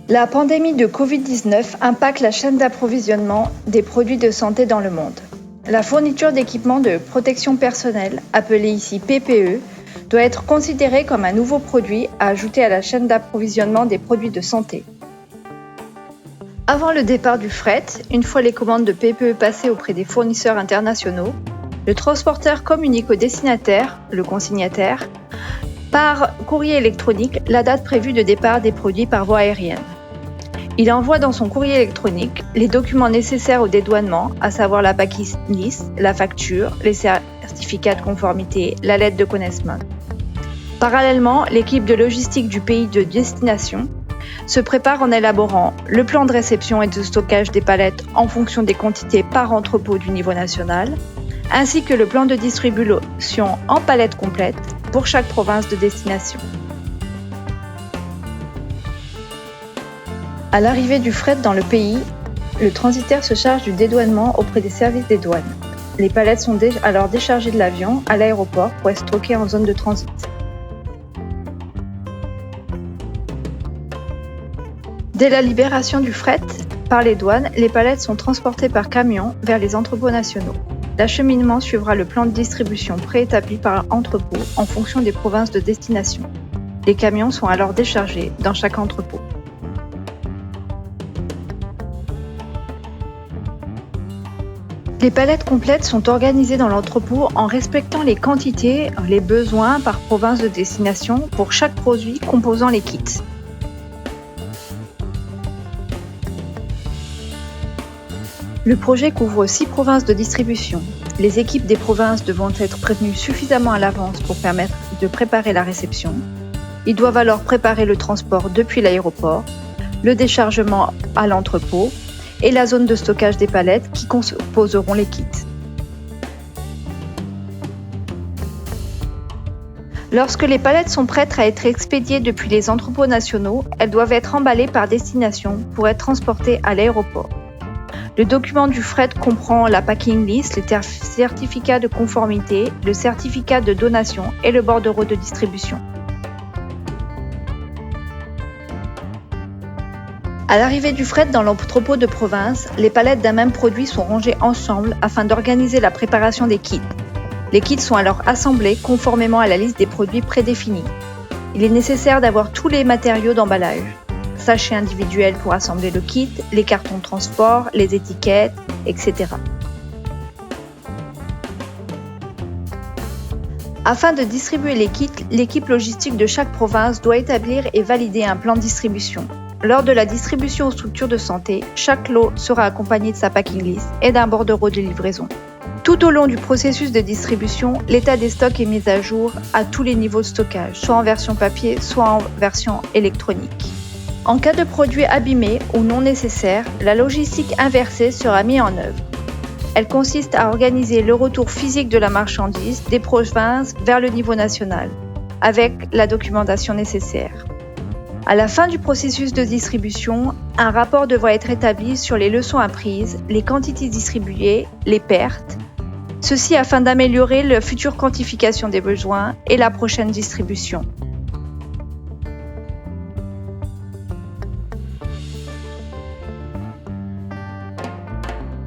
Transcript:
La pandémie de Covid-19 impacte la chaîne d'approvisionnement des produits de santé dans le monde. La fourniture d'équipements de protection personnelle, appelée ici PPE, doit être considérée comme un nouveau produit à ajouter à la chaîne d'approvisionnement des produits de santé. Avant le départ du fret, une fois les commandes de PPE passées auprès des fournisseurs internationaux, le transporteur communique au destinataire, le consignataire, par courrier électronique la date prévue de départ des produits par voie aérienne. Il envoie dans son courrier électronique les documents nécessaires au dédouanement, à savoir la packing list, la facture, les certificats de conformité, la lettre de connaissement. Parallèlement, l'équipe de logistique du pays de destination se prépare en élaborant le plan de réception et de stockage des palettes en fonction des quantités par entrepôt du niveau national, ainsi que le plan de distribution en palettes complètes pour chaque province de destination. À l'arrivée du fret dans le pays, le transitaire se charge du dédouanement auprès des services des douanes. Les palettes sont alors déchargées de l'avion à l'aéroport pour être stockées en zone de transit. Dès la libération du fret par les douanes, les palettes sont transportées par camion vers les entrepôts nationaux. L'acheminement suivra le plan de distribution préétabli par entrepôt en fonction des provinces de destination. Les camions sont alors déchargés dans chaque entrepôt. Les palettes complètes sont organisées dans l'entrepôt en respectant les quantités, les besoins par province de destination pour chaque produit composant les kits. Le projet couvre 6 provinces de distribution. Les équipes des provinces devront être prévenues suffisamment à l'avance pour permettre de préparer la réception. Ils doivent alors préparer le transport depuis l'aéroport, le déchargement à l'entrepôt et la zone de stockage des palettes qui composeront les kits. Lorsque les palettes sont prêtes à être expédiées depuis les entrepôts nationaux, elles doivent être emballées par destination pour être transportées à l'aéroport. Le document du fret comprend la packing list, le certificat de conformité, le certificat de donation et le bordereau de distribution. À l'arrivée du fret dans l'entrepôt de province, les palettes d'un même produit sont rangées ensemble afin d'organiser la préparation des kits. Les kits sont alors assemblés conformément à la liste des produits prédéfinis. Il est nécessaire d'avoir tous les matériaux d'emballage. Sachets individuels pour assembler le kit, les cartons de transport, les étiquettes, etc. Afin de distribuer les kits, l'équipe logistique de chaque province doit établir et valider un plan de distribution. Lors de la distribution aux structures de santé, chaque lot sera accompagné de sa packing list et d'un bordereau de livraison. Tout au long du processus de distribution, l'état des stocks est mis à jour à tous les niveaux de stockage, soit en version papier, soit en version électronique. En cas de produits abîmés ou non nécessaires, la logistique inversée sera mise en œuvre. Elle consiste à organiser le retour physique de la marchandise des provinces vers le niveau national, avec la documentation nécessaire. À la fin du processus de distribution, un rapport devra être établi sur les leçons apprises, les quantités distribuées, les pertes, ceci afin d'améliorer la future quantification des besoins et la prochaine distribution.